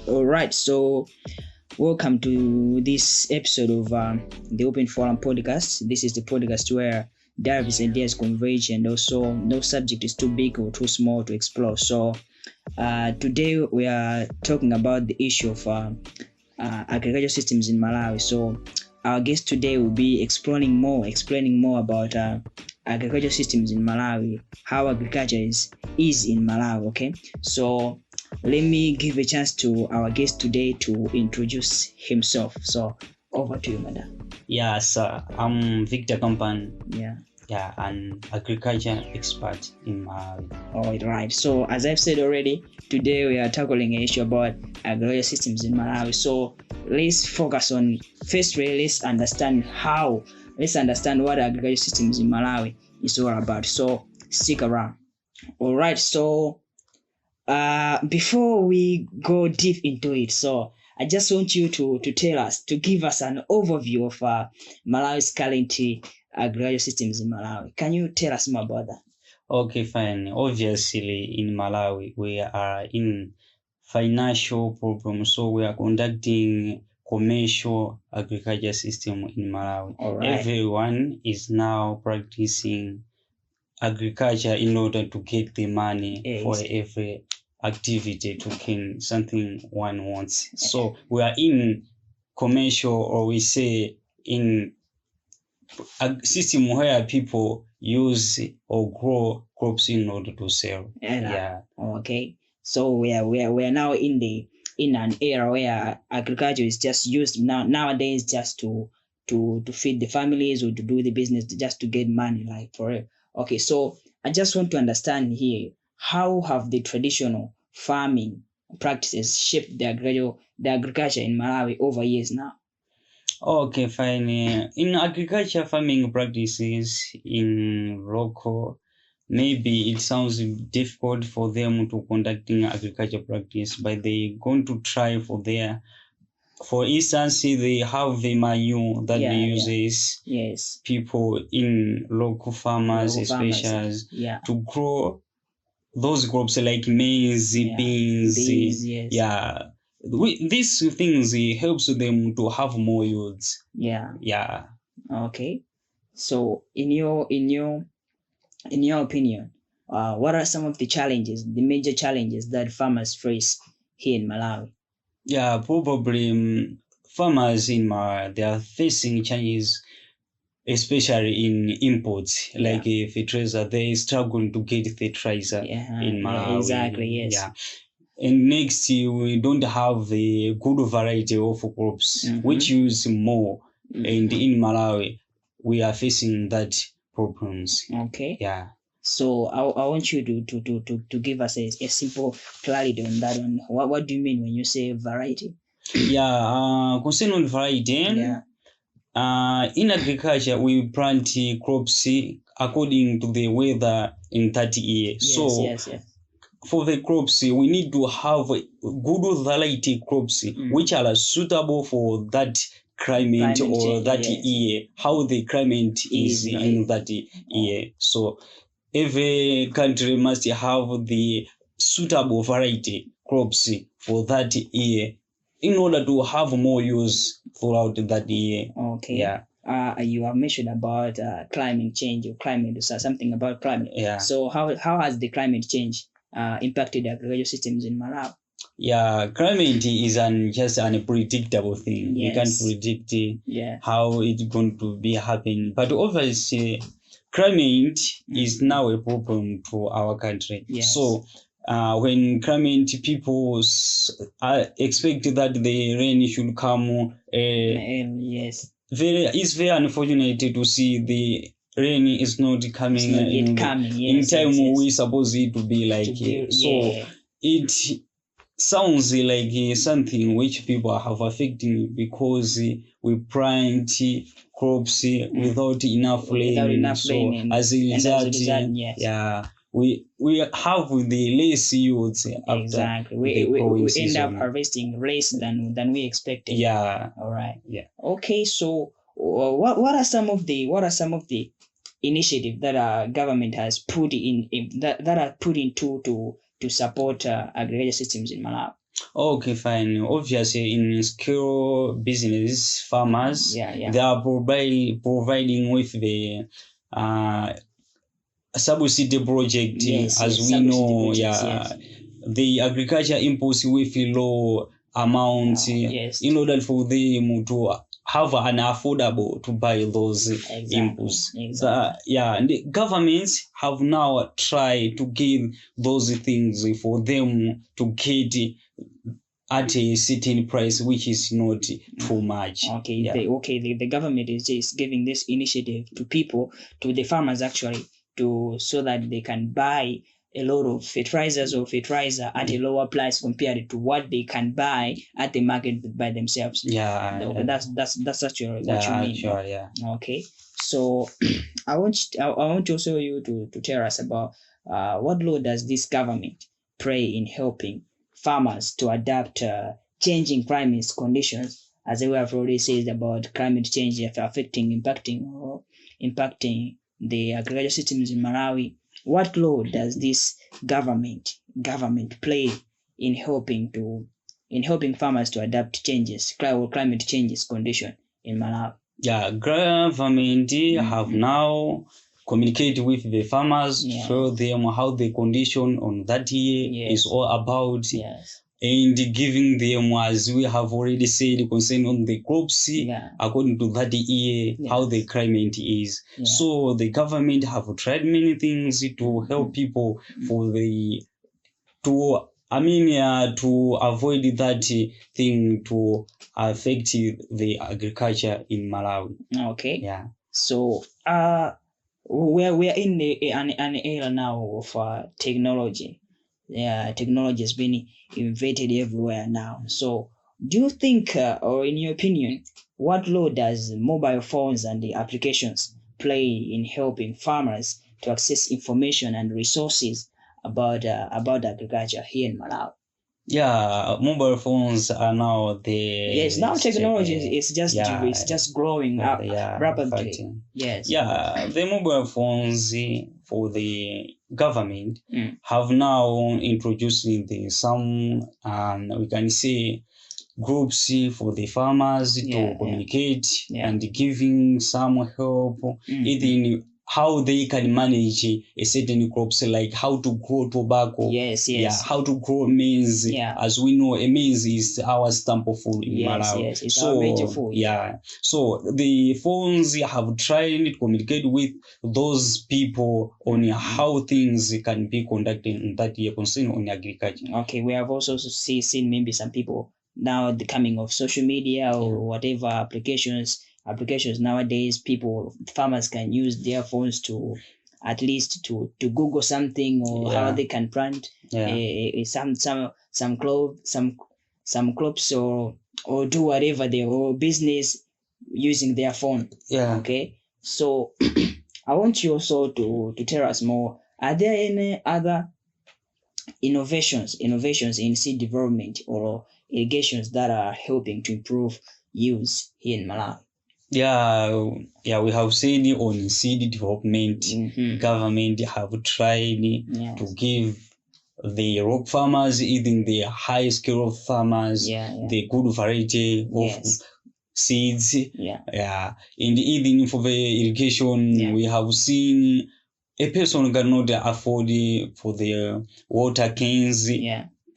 All right, so welcome to this episode of the Open Forum podcast. This is the podcast where diverse ideas converge, and also no subject is too big or too small to explore. So today we are talking about the issue of agricultural systems in Malawi. So our guest today will be explaining more about agricultural systems in Malawi, how agriculture is in Malawi. Okay, so let me give a chance to our guest today to introduce himself. So over to you, madam. Yeah, sir. I'm Victor Kampan. Yeah, an agriculture expert in Malawi. All right. So as I've said already, today we are tackling an issue about agricultural systems in Malawi. So let's focus on, firstly, let's understand what agricultural systems in Malawi is all about. So stick around. All right. So before we go deep into it, so I just want you to give us an overview of Malawi's current agricultural systems in Malawi. Can you tell us more about that? Okay, fine. Obviously, in Malawi, we are in financial problems, so we are conducting commercial agriculture system in Malawi. All right. Everyone is now practicing agriculture in order to get the money for every activity to gain something one wants. So we are in commercial, or we say in a system where people use or grow crops in order to sell. Yeah. Okay. So we are now in an era where agriculture is just used nowadays just to feed the families or to do the business just to get money, like for it. Okay. So I just want to understand here, how have the traditional farming practices shaped the agriculture in Malawi over years now? Okay, fine. In agriculture farming practices in local, maybe it sounds difficult for them to conducting agriculture practice, but they going to try for instance, they have the manure that they uses. Yes. People in local farmers, especially to grow those crops like maize, beans. These things helps them to have more yields. Yeah. Okay. So in your opinion, what are some of the major challenges that farmers face here in Malawi? Yeah, probably farmers in Malawi, they are facing challenges, especially in imports. Like fertilizer, they struggle to get fertilizer in Malawi. Exactly, yes. Yeah. And next, we don't have the good variety of crops, which use more. And in Malawi, we are facing that problems. Okay. Yeah. So I want you to give us a simple clarity on that one. What do you mean when you say variety? Yeah. Concerning variety. In agriculture, we plant crops according to the weather in that year. Yes. For the crops, we need to have good variety crops which are suitable for that climate or that year, how the climate is in that year. So every country must have the suitable variety crops for that year in order to have more use throughout that year. Okay. Yeah. You have mentioned about climate change or climate, something about climate. Yeah. So how has the climate change impacted agricultural systems in Malawi? Yeah, climate is just an unpredictable thing. Yes. You can't predict how it's going to be happening. But obviously, climate is now a problem to our country. Yes. So when climate people expect that the rain should come, yes. It's very unfortunate to see the rain is not coming in time we suppose it to be like. So it sounds like something which people have affecting because we plant crops without enough rain. As a result, we have the less yields after. Exactly. We end up harvesting less than we expected. Yeah. All right. Yeah. Okay. So what are some of the initiatives that our government has put in that are put into to support agriculture systems in Malawi? Okay, fine. Obviously, in scale business, farmers they are providing with the subsidy project, as we know. The agriculture impulse with low amount in order for them to have an affordable to buy those inputs. And the governments have now tried to give those things for them to get at a certain price, which is not too much. The government is just giving this initiative to people, to the farmers actually, so that they can buy a lot of fertilizer at a lower price compared to what they can buy at the market by themselves. That's actually what you mean. Okay, so I want also you to tell us about what role does this government play in helping farmers to adapt changing climate conditions, as we have already said about climate change impacting the agricultural systems in Malawi. What role does this government play in helping farmers to adapt climate changes condition in Malawi? Government have now communicate with the farmers, tell them how the condition on that year is all about, and giving them, as we have already said, concern on the crops according to that year, how the climate is. So the government have tried many things to help people to avoid that thing to affect the agriculture in Malawi. Okay. So we are in an era now of technology. Technology has been invented everywhere now. So do you think, or in your opinion, what role does mobile phones and the applications play in helping farmers to access information and resources about agriculture here in Malawi? Mobile phones are now now technology is just growing up rapidly. The mobile phones for the government have now introduced some we can say groups for the farmers to communicate and giving some help even how they can manage a certain crops, like how to grow tobacco, how to grow maize. As we know, maize is our staple food in Malawi. It's our major food. So the phones have tried to communicate with those people on how things can be conducted in that year concerning on agriculture. Okay, we have also seen maybe some people now the coming of social media or whatever applications nowadays, farmers can use their phones to at least to Google something or how they can plant some crops or do whatever or business using their phone. Okay, so I want you also to tell us more. Are there any other innovations in seed development or irrigations that are helping to improve yields here in Malawi? We have said on seed development, government have tried to give the rock farmers, even the high scale farmers, the good variety of seeds. And even for the irrigation, we have seen a person cannot afford for the water cans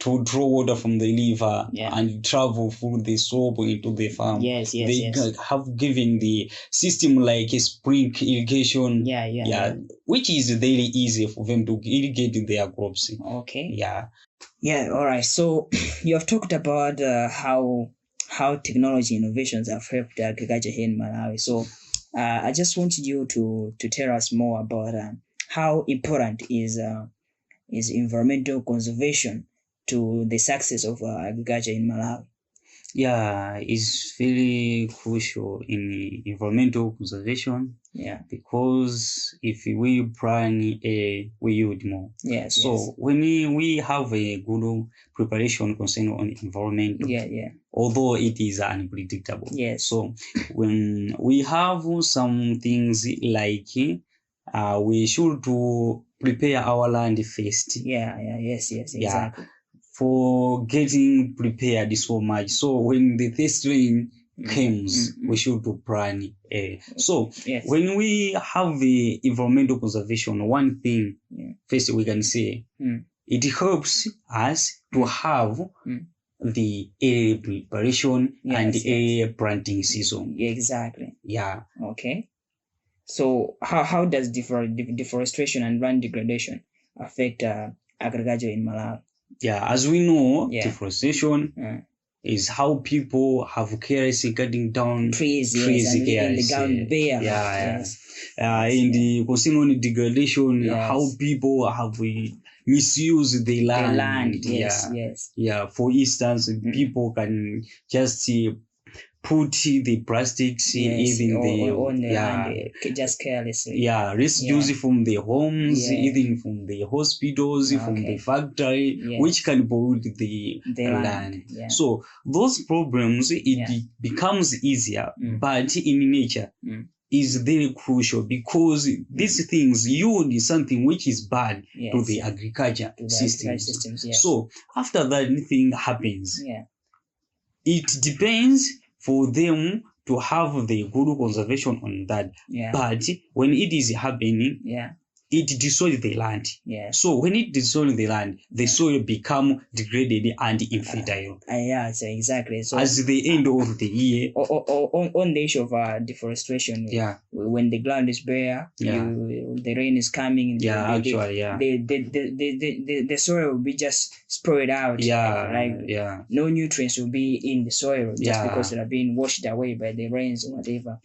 to draw water from the river and travel through the slope into the farm. They have given the system like a spring irrigation, which is very easy for them to irrigate their crops. Okay. All right. So you have talked about how technology innovations have helped agriculture here in Malawi. So I just want you to tell us more about how important is environmental conservation to the success of agriculture in Malawi. It's very crucial in environmental conservation. Because if we plan, we yield more. So when we have a good preparation concerning on environment, although it is unpredictable. So when we have some things like we should to prepare our land first. Exactly. for getting prepared so much. So when the first rain comes, we should plan. So when we have the environmental conservation, one thing first we can say, it helps us to have the area preparation and the area planting season. Exactly. Yeah. Okay. So how does deforestation and land degradation affect agriculture in Malawi? Yeah, as we know, deforestation is how people have carelessly cutting down trees and leaving the ground bare. In the concerning degradation, how people have misused the land. For instance, people can just put the plastics even on the land, just carelessly. Residues from the homes, even from the hospitals, from the factory, which can pollute the land. So those problems, it becomes easier, but in nature is very crucial, because these things yield something which is bad to the agriculture systems. So after that thing happens, it depends for them to have the good conservation on that. But when it is happening, it destroys the land. So when it destroys the land, the soil become degraded and infertile. So exactly. So as the end of the year, on the issue of deforestation, when the ground is bare, the rain is coming. The soil will be just spread out. No nutrients will be in the soil just because they are being washed away by the rains or whatever.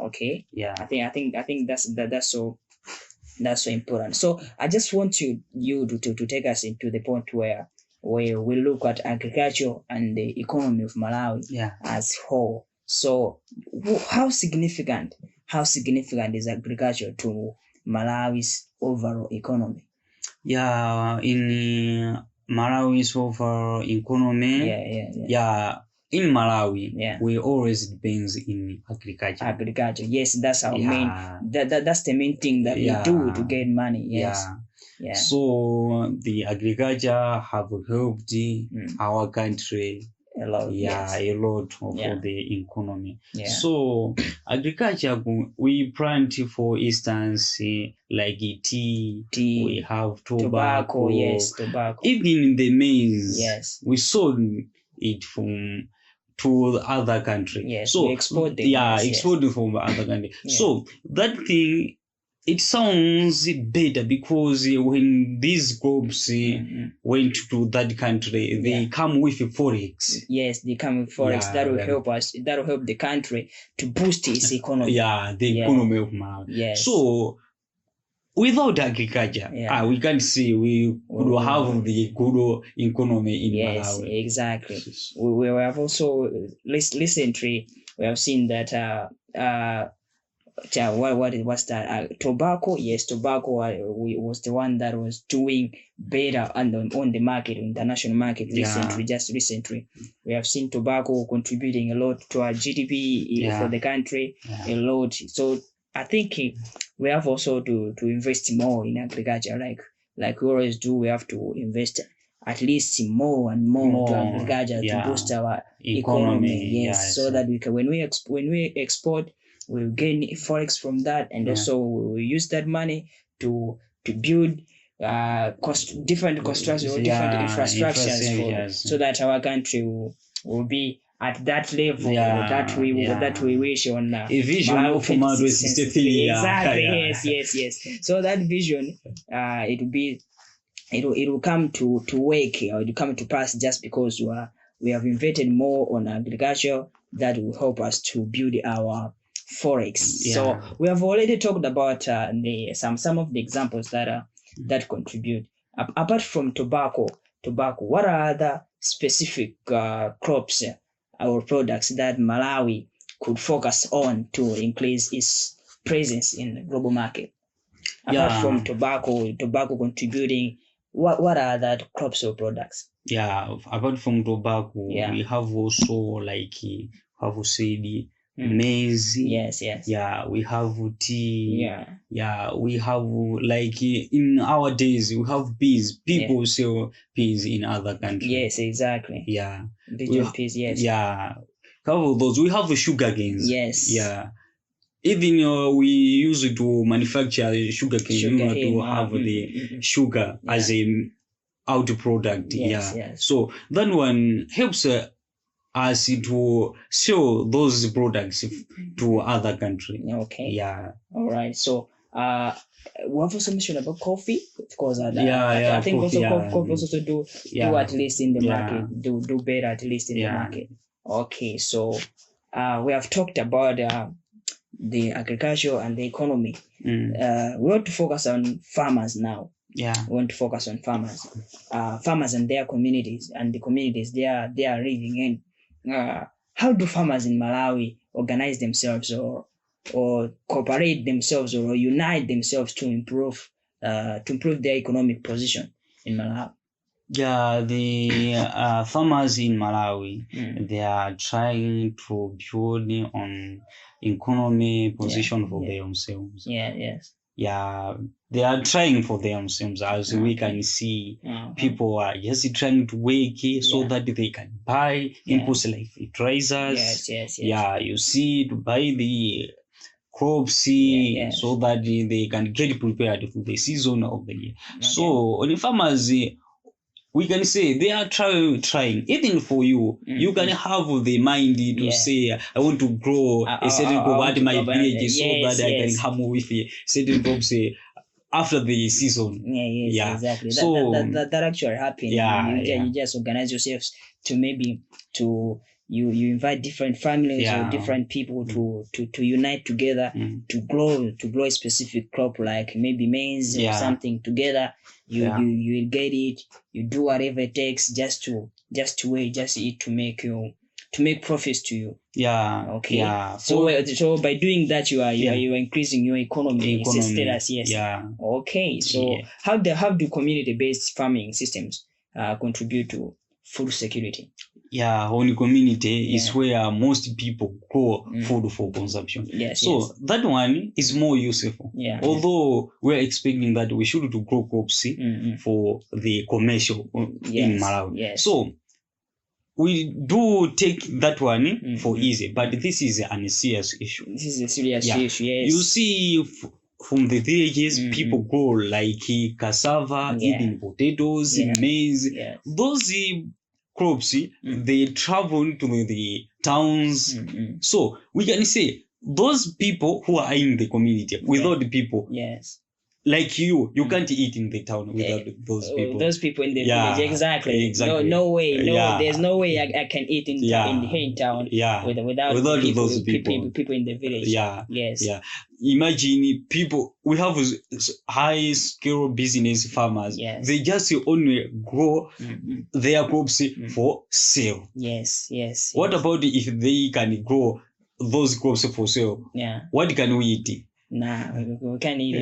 Okay. I think that's so. That's so important. So I just want you to take us into the point where we look at agriculture and the economy of Malawi as whole. So how significant is agriculture to Malawi's overall economy? In Malawi's overall economy, in Malawi, we always depends in agriculture. Yes, that's our main. That's the main thing that we do to get money. So the agriculture have helped our country a lot. A lot for the economy. So agriculture, we plant, for instance, like tea. We have tobacco. Even the maize. We sold it from to other country. So we export them. Export from other country. So that thing, it sounds better, because when these crops went to that country, they come with forex. Yes, they come with forex. That will help us. That will help the country to boost its economy. The economy of Malawi. So without agriculture, we can't say we would have the good economy in Malawi. Yes, exactly. We have also recently we have seen that what was that? Tobacco. Yes, tobacco was the one that was doing better on the market, international market recently. We have seen tobacco contributing a lot to our GDP for the country, a lot. So I think we have also to invest more in agriculture, like we always do. We have to invest at least more and more to agriculture to boost our economy. So that we can, when we export, we'll gain forex from that, and also we'll use that money to build different constructions or different infrastructures so that our country will be at that level that we wish on a vision of 2063. Exactly. Yes. So that vision, it will come to work, or it will come to pass just because we have invested more on agriculture that will help us to build our forex. So we have already talked about some of the examples that contribute. Apart from tobacco, what are other specific crops or products that Malawi could focus on to increase its presence in the global market? Apart from tobacco contributing, what are other crops or products? Apart from tobacco, we have also, like have said, maize. Yes. Yeah, we have tea. Yeah, we have like in our days we have peas. People sell peas in other countries. Yes, exactly. Yeah. Peas, yes. Yeah. Couple of those. We have sugar canes. Yes. Yeah. Even we use to manufacture sugar cane to have the sugar as a out product. Yes. So that one helps us to sell those products to other countries. Okay. Yeah. All right. So we have also mentioned about coffee, of course. I think coffee, coffee also do at least in the market, do better at least in the market. Okay. So we have talked about the agriculture and the economy. We want to focus on farmers now. Yeah. We want to focus on farmers, farmers and their communities and the communities they are living in. How do farmers in Malawi organize themselves or cooperate themselves or unite themselves to improve their economic position in Malawi? Yeah, the farmers in Malawi, they are trying to build on economy position for themselves. Yes. Yeah, they are trying for themselves. As we can see, people are just trying to work so that they can buy inputs like fertilizers. Yes. Yeah, you see, to buy the crops so that they can get prepared for the season of the year. Okay. So on the farmers, we can say they are trying. Even for you, you can have the mind to say, I want to grow a certain crop at my village so that I can come with a certain crops after the season. Exactly. So that actually happens. You just organize yourselves to maybe you invite different families or different people to unite together to grow a specific crop like maybe maize or something together. You will get it. You do whatever it takes just to eat to make profits to you. Yeah. Okay. Yeah. So by doing that, you are increasing your economy status. Yes. Yeah. Okay. So how do community-based farming systems contribute to food security? Yeah, on community is where most people grow food for consumption. So that one is more useful. Although we're expecting that we should grow crops for the commercial in Malawi. So we do take that one for easy, but this is a serious issue. This is a serious issue. Yes. You see, from the villages, people grow like cassava, even potatoes, maize. Those crops, they travel to the towns. So we can say those people who are in the community, without the people, like you can't eat in the town without those people. Those people in the village, exactly. No way. There's no way I can eat in town without those people in the village. Yes. Imagine people. We have high scale business farmers. They just only grow their crops for sale. Yes. What about if they can grow those crops for sale? What can we eat? Nah, we can't eat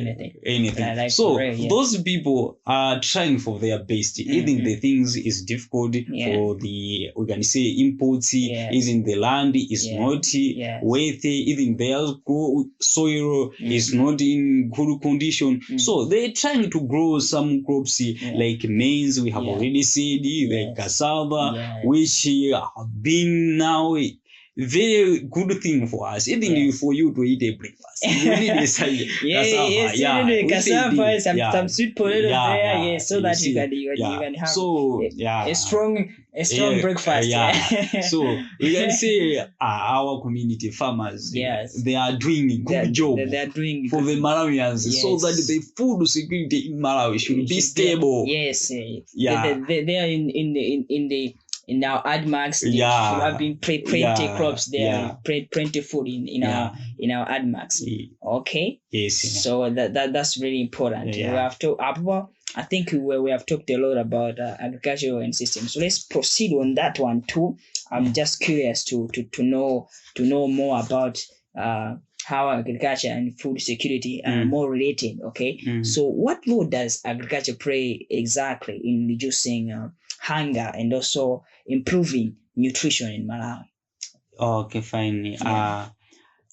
anything. So those people are trying for their best. Even the things is difficult for the, we can say, imports. Even the land is not worthy. Even their soil is not in good condition. So they're trying to grow some crops like maize. We have already said like cassava, which have been now very good thing for us. Even for you to eat a breakfast, you need cassava, some sweet potato there, so that you can have a strong breakfast. So we can say our community farmers, they are doing a good job for the Malawians, so that the food security in Malawi should be stable. They are in our AdMax, we have been plenty crops there, plenty food in our AdMax. Okay. So that's really important. We have to. I think we have talked a lot about agriculture and systems. So let's proceed on that one too. I'm just curious to know more about how agriculture and food security are more related. Okay. So what role does agriculture play exactly in reducing hunger and also improving nutrition in Malawi? Okay, fine.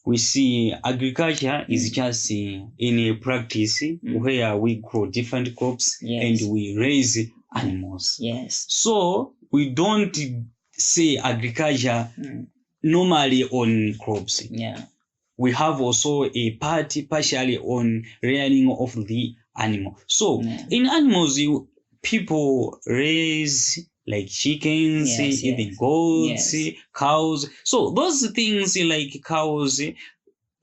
we see agriculture is just in a practice where we grow different crops and we raise animals. Yes. So we don't say agriculture normally on crops. Yeah. We have also a part partially on rearing of the animal. So in animals, people raise like chickens, even goats, cows. So those things like cows,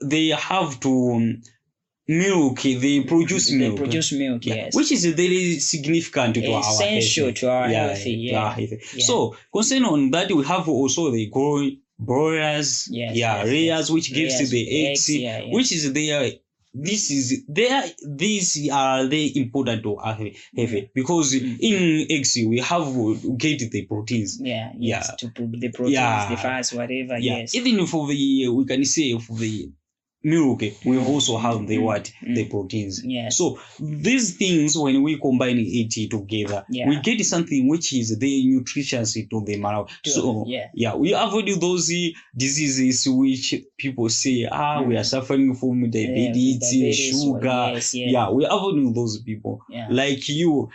they have to milk, they produce milk. They produce milk, yes. Which is very significant to our health. Essential to our health. So concern on that, we have also the broilers, layers, which gives the eggs, which is their. These are very important to our health because in eggs we have get the proteins. To the proteins, the fats, whatever. Yes. Even for the we can say for the milk, we also have the the proteins. So these things, when we combine it together, we get something which is the nutritious to the Malawi. So we avoid those diseases which people say we are suffering from diabetes, sugar. We avoid those people like you.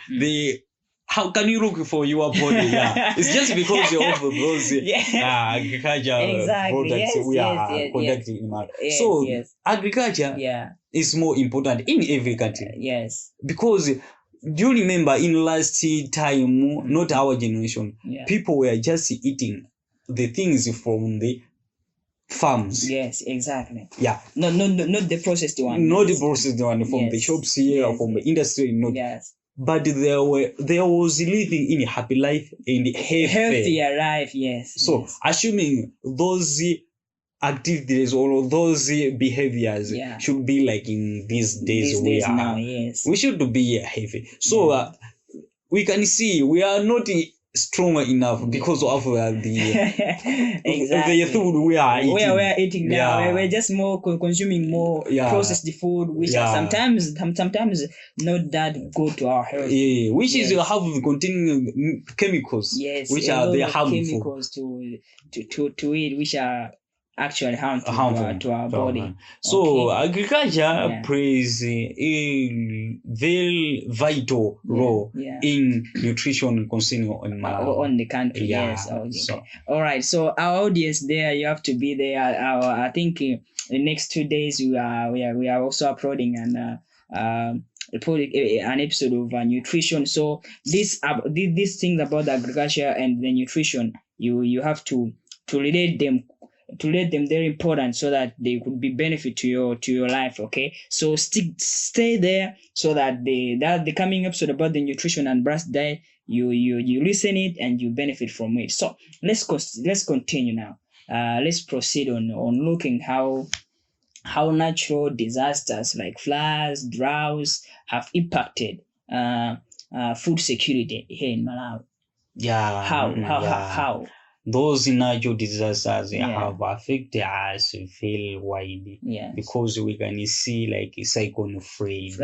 How can you look for your body? It's just because of those agriculture products we are conducting in Malawi. So agriculture is more important in every country. Because do you remember in last time, not our generation, people were just eating the things from the farms. Yes, exactly. Not the processed one. Not the processed one from the shops here, from the industry. But there was living in a happy life and healthier life. So assuming those activities or those behaviors should be like in these days we are now, we should be healthy. So we can see we are not strong enough because of the food we are eating. We are eating now. We're just more consuming more processed food, which are sometimes not that good to our health. Which is have containing chemicals. Which are they harmful. Chemicals to eat, which are actually harmful to our body. So agriculture plays a very vital role in nutrition concerning on the country. So, all right. So our audience there, you have to be there. I think in the next 2 days we are also uploading an episode of nutrition. So these things about the agriculture and the nutrition, you have to relate them. To let them they're important so that they could be benefit to your life. So stay there so that the coming episode about the nutrition and balanced diet, you listen it and you benefit from it. So let's continue now. Let's proceed on looking how natural disasters like floods, droughts have impacted food security here in Malawi. How those natural disasters have affected us very widely because we can see like Cyclone Freddy,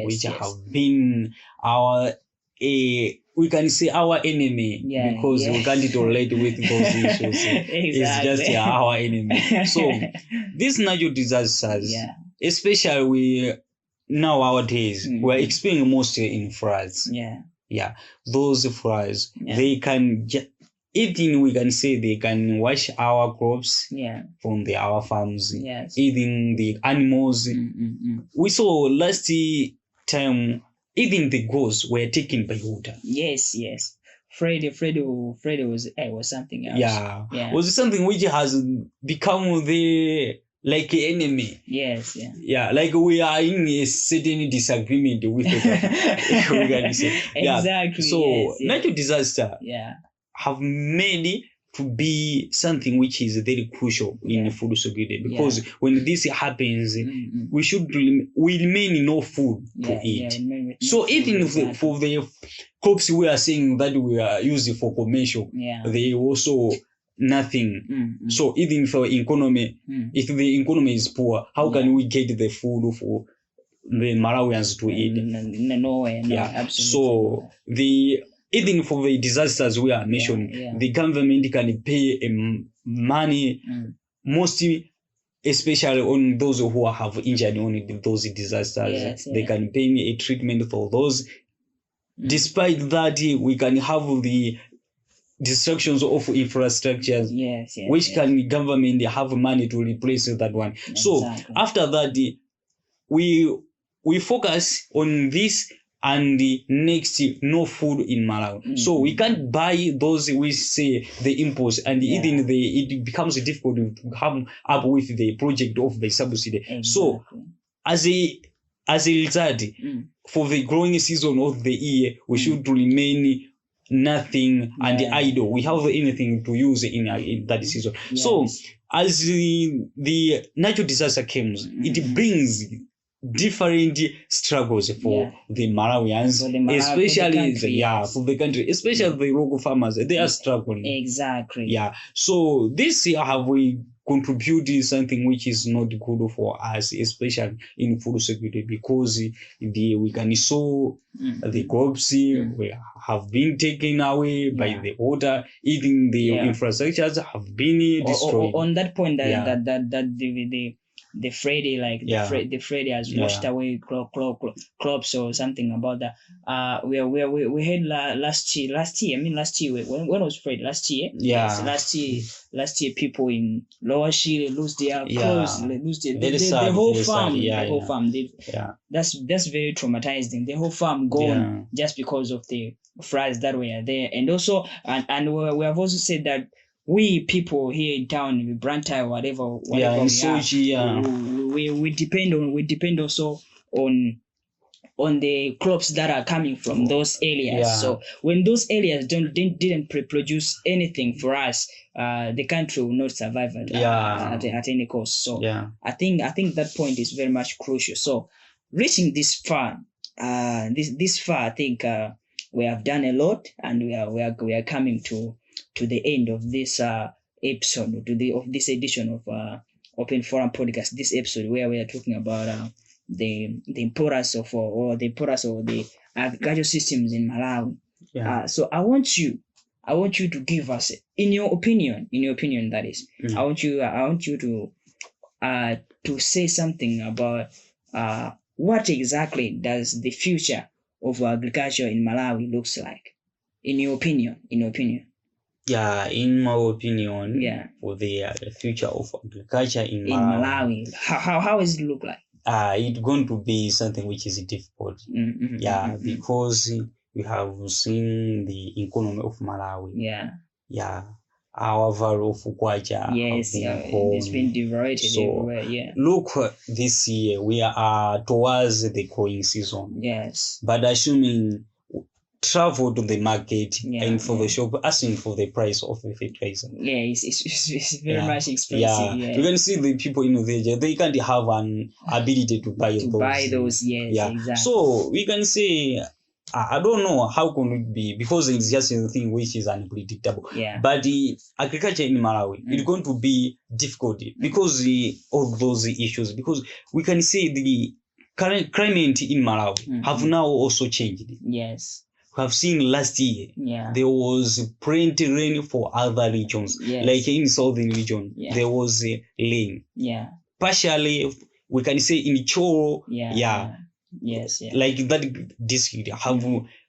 which have been our we can say our enemy because we can't relate with those issues. It's just our enemy. So these natural disasters, especially nowadays, we're experiencing mostly in floods. Those floods, they can even we can say they can wash our crops from our farms, even the animals. We saw last time even the goats were taken by water. Freddy was something else. Was something which has become the like enemy. Like we are in a certain disagreement with it. We can say. Exactly. So natural disaster have made to be something which is very crucial in food security because when this happens, we remain no food to eat. So even for the crops we are saying that we are using for commercial, they also nothing. So even for economy, if the economy is poor, how can we get the food for the Malawians to eat? Absolutely. So even for the disasters we are mentioning, the government can pay money mostly, especially on those who have injured on those disasters, they can pay me a treatment for those. Despite that, we can have the destructions of infrastructures, which can government have money to replace that one. So after that, we focus on this, and next, no food in Malawi. So we can't buy those, we say, the imports, and even it becomes difficult to come up with the project of the subsidy. So as a result, for the growing season of the year, we should remain nothing and idle. We have anything to use in that season. So as the natural disaster comes, it brings different struggles for the Malawians, especially for the country, especially the local farmers. They are struggling. Exactly. So this year have we contributed something which is not good for us, especially in food security, because we can sow the crops we have been taken away by the water, even the infrastructures have been destroyed. On that point, the Friday, the Friday has washed away crops or something about that. We had last year. When was Friday? Last year. Last year, people in Lower Shire lose their crops, lose the whole farm. The whole farm. That's very traumatizing. The whole farm gone just because of the floods that were there, and also and we have also said that we people here in town, in Brantai, whatever we depend also on the crops that are coming from those areas. So when those areas didn't produce anything for us, the country will not survive at any cost. So I think that point is very much crucial. So reaching this far, this far, I think we have done a lot, and we are coming to the end of this episode, of this edition of Open Forum Podcast. This episode where we are talking about the importance of the agricultural systems in Malawi. So I want you to give us, in your opinion, that is, I want you to say something about what exactly does the future of agriculture in Malawi looks like, in your opinion. In my opinion, for the future of agriculture in Malawi, how does it look like? It's going to be something which is difficult. Because we have seen the economy of Malawi. Our value of kwacha. It's been devaluated everywhere. Look, this year we are towards the growing season. But assuming travel to the market and for the shop, asking for the price of the fertilizer. It's very much expensive. You can see the people in the area, they can't have an ability to buy those. Exactly. So we can say, I don't know how can it be, because it's just a thing which is unpredictable. But the agriculture in Malawi is going to be difficult because of those issues. Because we can say the current climate in Malawi have now also changed. We have seen last year there was plenty rain for other regions, like in southern region there was rain. Partially, we can say in Choro, like that district have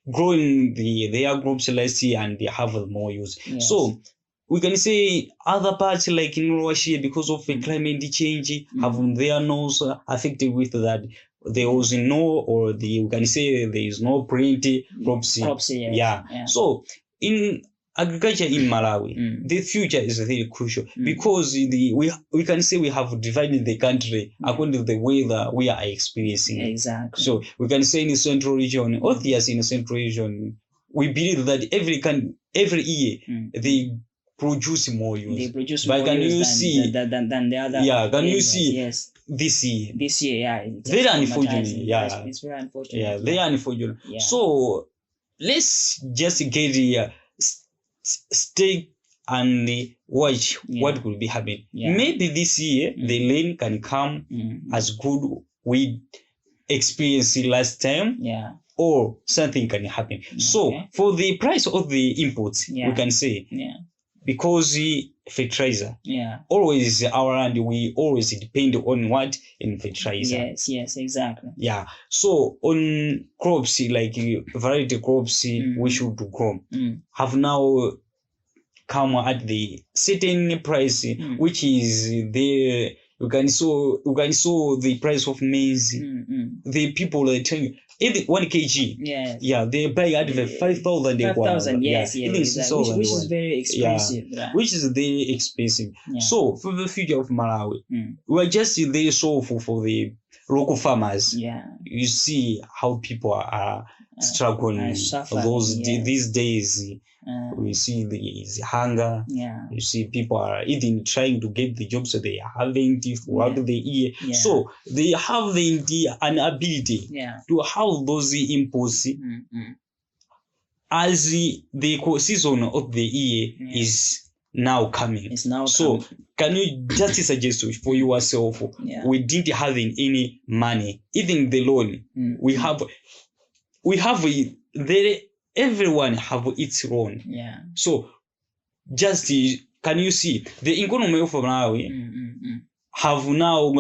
grown their crops last year and they have more use. So we can say other parts like in Russia, because of the climate change, have their nose affected with that. There was we can say there is no plenty crops. So in agriculture in Malawi, the future is very crucial because we can say we have divided the country according to the weather we are experiencing. So we can say in the central region, obviously in the central region, we believe that every year they produce more use. They produce more use than the other. Can you see this year? It's very unfortunate. It's very unfortunate. Very unfortunate. So let's just get here, stay and watch what will be happening. Maybe this year the rain can come as good we experienced last time. Or something can happen. So for the price of the imports, we can say because fertilizer. Yeah. Always our land, we always depend on what? In fertilizer. Yes, exactly. Yeah. So on crops like variety crops we should grow have now come at the certain price which is the you can saw the price of maize. The people are telling you 1 kg. Yes. Yeah, they buy at 5,000. 5,000. Yes. Exactly. Which is very expensive. Yeah. Which is very expensive. Yeah. So for the future of Malawi, we are just there so for the local farmers. Yeah. You see how people are struggling these days. We see the hunger. Yeah. You see people are even trying to get the jobs that they haven't throughout the year. Yeah. So they have an ability to have those imports as the season of the year is now coming. So can you just suggest for yourself? We didn't have any money, even the loan. We have everyone have its own. Yeah. So just can you see the economy of Malawi have now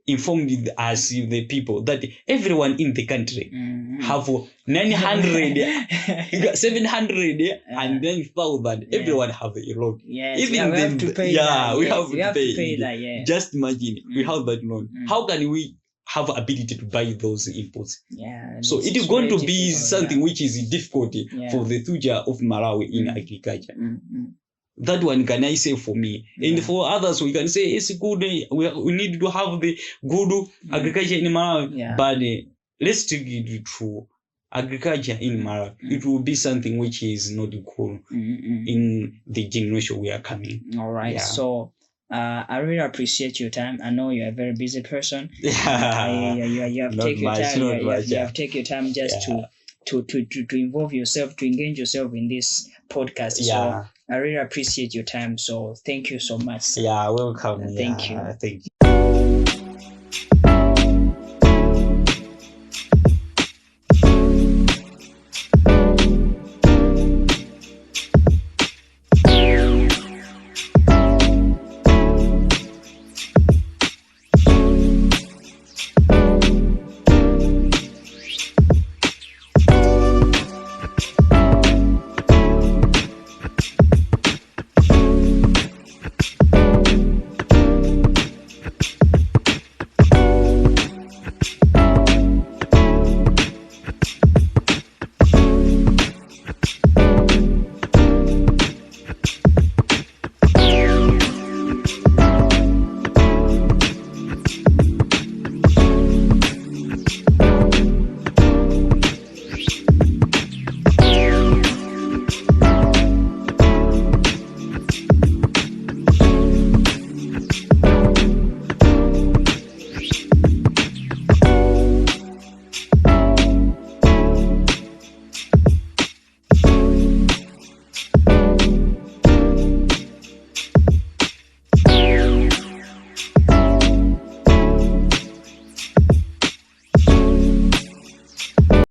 informed us the people that everyone in the country have 900 700 and then 1,000. Everyone have a loan. Yes. Even we have to pay that. We have to pay that. Yeah. Just imagine we have that loan. How can we have ability to buy those inputs? Yeah. So it is going to be something which is difficult for the future of Malawi in agriculture. That one can I say for me. And for others we can say it's good. We need to have the good agriculture in Malawi. But let's take it true. Agriculture in Malawi, it will be something which is not cool in the generation we are coming. All right. Yeah. So I really appreciate your time. I know you're a very busy person. You have taken your time. You have taken your time just to involve yourself, to engage yourself in this podcast. So I really appreciate your time. So thank you so much. Yeah, welcome. Thank you. Thank you.